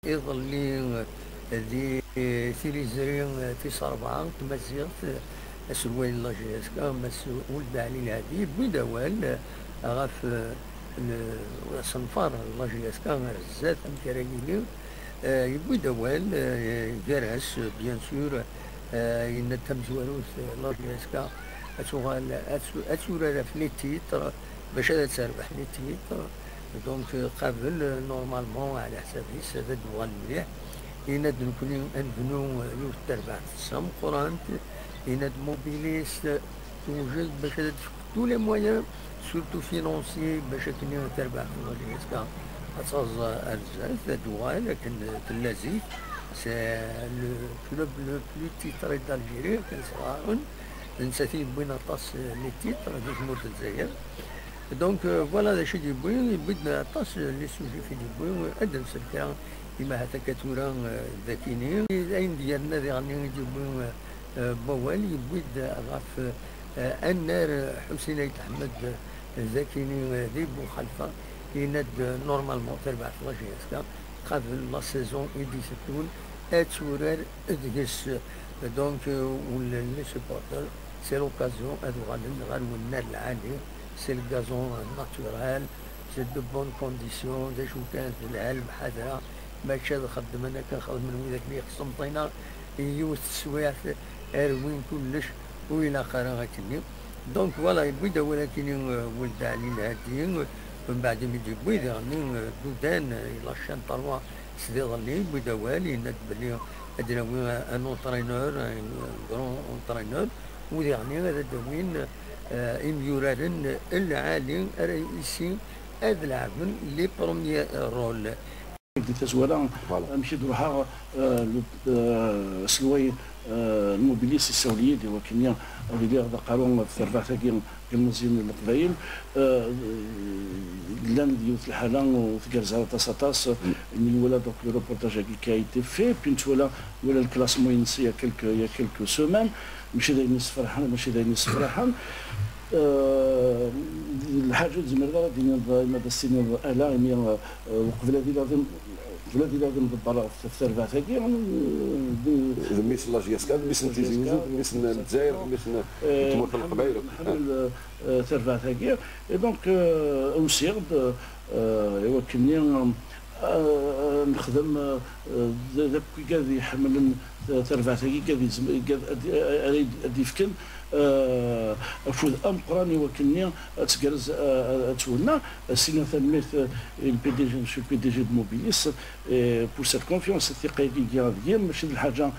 يظلي ذي تيليزري في صربعة تمزيغت سوين لاجيسكا ولد علي الهادي بدوال غاف صنفار لاجيسكا الزات امكراكيلي يبوي دوال جرس بيان سور إن تمزوروث لاجيسكا أتورا في لي تيتر باش تربح لي تيتر. دونك قبل نورمالمون على حسابي هذا دوال مليح يناد نكوني نبنو يوث تربع السام قرانت يناد موبيليس توجد باش تو لي مويان سورتو فينونسي باش كني تربع في الواليسكا أصاز أرزاز دوال لكن تلازي سي لو كلوب لو بلو تيتري دالجيري كان صغار نساتي بوين طاس لي تيتر ديك مورد الجزائر. دونك فوالا هذا الشيء اللي يبغي بدنا طاس لي سوجي في اللي يبغي ادم سلكا كيما هذا كتورا ذاكيني العين ديالنا غادي نجيبو بوال يبغي غاف النار حسين عيد احمد ذاكيني ذي بو خلفه يناد نورمالمون تربع في لاجيسكا قبل لا سيزون يدي ستون اتورار ادكس. دونك لي سوبورتر سي لوكازيون هادو غادي النار العالي سي الغازون ناتورال سي دو بون كونديسيون شو كانت العلم حذرة باش هذا خدم انا كنخدم من وذاك اللي قسمطينا يوث السوايع اروين كلش والى اخره غاتني. دونك فوالا يبويدا ولكن ولد علي الهادي من بعد ما يجي بويدا دودان الى شان طروا سيدي ظلي بويدا والي ند بلي ادنا ان اونترينور كرون اونترينور وذي يعني هذا دوين اميورارن العالي الرئيسي هذا لعبن لي بروميير رول دي تزولا مشي دروها سلوي الموبيليس السوريين اللي هو كيميا اللي هذا قالوا في الثربعه المزيون القبائل لان ديوث الحاله وفي كرزه تاساتاس اللي ولا دوك لو روبورتاج كي ايتي في بينت ولا الكلاسمون ينسي يا كلكو سومان ماشي دايرين فرحان ماشي دايرين فرحان. الحاجه زمرة ديال مدى السنين الا مي وقبل هذه لازم بالضبط في الثربعه تاعي ميس لاجياسكا ميس تيزي وجود ميس الجزائر ميس تموت القبائل بحال الثربعه تاعي دونك اوسيرد يوكلني نخدم ذاك كي يحمل ثربعه تاعي كي يفكن فوز امقراني وكنيا تكرز تولنا سينا ثميت البي دي جي شو بي دي جي دو موبيليس بور سيت كونفيونس الثقه ديال ماشي الحاجه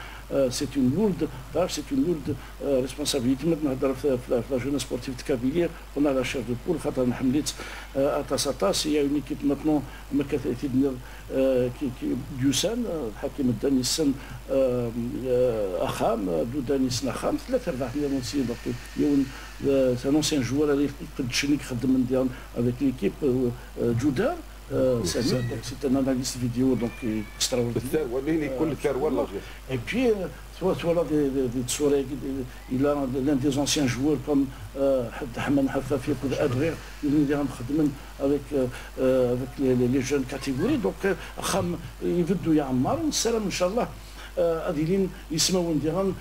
سي اون لورد سي اون لورد ريسبونسابيلتي. نهضر في لا جون سبورتيف دو كابيلير اون لا شيف دو بول خاطر حمليت اطاس اطاس هي اون ايكيب ماتنون ما كتعتمد ديوسان الحكيم الداني السن اخام دوداني سن اخام 3/4 مليون نسيب يون سي ان انسيان جوار اللي يقد شنيك خدم من ديال افيك ليكيب جودار سامي دونك سي ان اناليست فيديو دونك اكستراوردينير الثروه اللي كل الثروه لا اي بي soit des soirées, il a l'un des anciens joueurs comme Hamman Hafafi pour Adrir, il est avec les jeunes catégories. Donc, il veut يعمر ونسلم إن شاء الله أديلين يسمعون ديران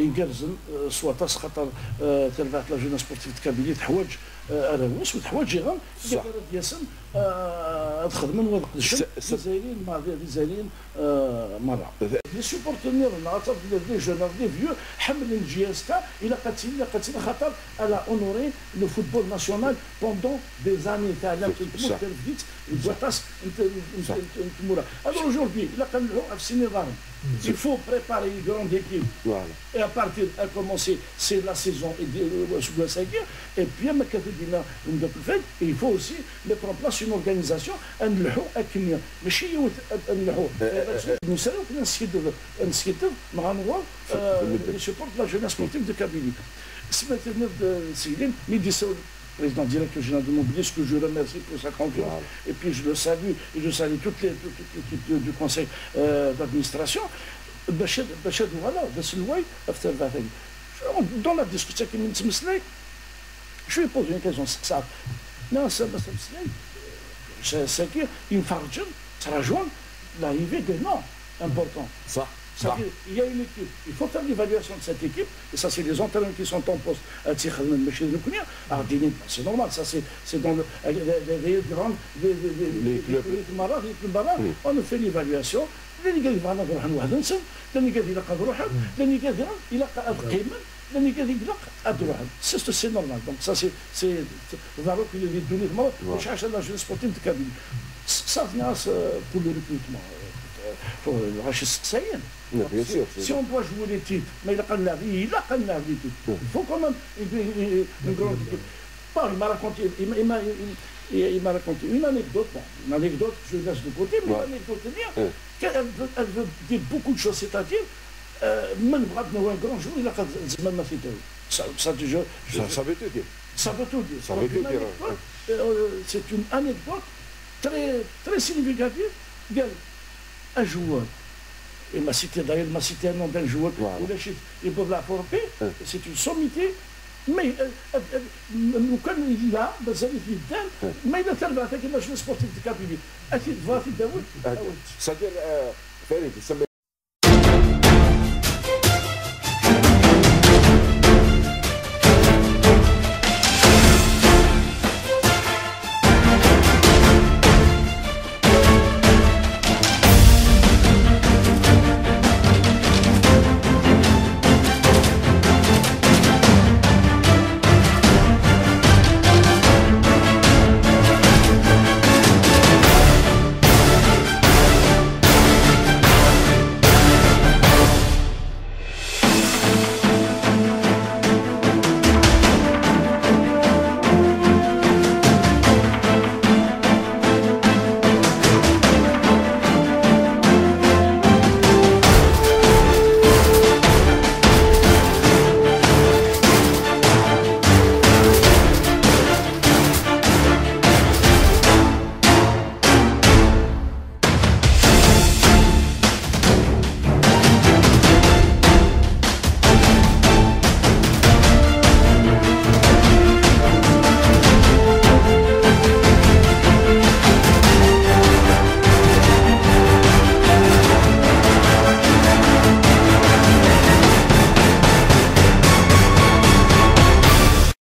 ينقرزن سواطاس خاطر تربعت لا جون سبورتيف كابيلي تحواج اراوس وتحواج يغان دياسن تخدمن وذاك الشيء الجزائريين مع الجزائريين مره لي سوبورتير نعرف لي جون لي فيو حمل الجي اس كا الى قاتل خاطر على اونوري لو فوتبول ناسيونال بوندون دي زاني تاع لا تموت البواطاس نتمورا. Alors aujourd'hui الى كنلعبوا في السنين ظاهرين il faut préparer une grande équipe et à partir à commencer c'est la saison et puis il faut aussi mettre en place une organisation نلحو اكميه ماشي نلحو نسيدو مع نوار لي سوبورت لا جوناس سبورتيف دو كابيلي سمعت سيدين ميدي سول président directeur général de Montpellier, ce que je remercie pour sa confiance. Et puis je le salue, et je salue toute l'équipe du conseil d'administration. Bachad, voilà, dans la discussion qui m'a dit, je lui ai posé une question, c'est ça. Non, ça m'a dit, c'est qu'il me farge, ça rajoute, l'arrivée des noms importants. صح Ça veut dire, il y a une équipe, il faut faire l'évaluation de cette équipe, et ça c'est les entraîneurs qui sont en poste. C'est normal, ça c'est dans les grandes, les clubs marins, on fait l'évaluation. لاني قال يبغى نروح لواحد نسن لاني قال يلقى روحه لاني قال يلقى قيمه لاني قال يلقى روحه سي نورمال دونك سا سي ضروري اللي يدوني المرض واش عشان لا جو سبورتيف كامل صافي ناس بور لو ريكروتمون راش السقسايين si on doit jouer les titres mais il a les titres il faut quand même une grande équipe. Il m'a raconté une anecdote, je laisse de côté, mais une anecdote elle veut dire beaucoup de choses, c'est-à-dire, من بغات نهو un grand jour, il a زمان ما في تاوي. Ça veut tout dire. Ça veut tout dire. C'est une anecdote très significative. قال un joueur, il m'a cité un nom d'un joueur, ils peuvent l'apporter, c'est une sommité. Mais وكان لا مازال في الدان ما الا تربع كيما شنو سبورتيف ديكابيلي اكيد فاتي داوود سادير فريد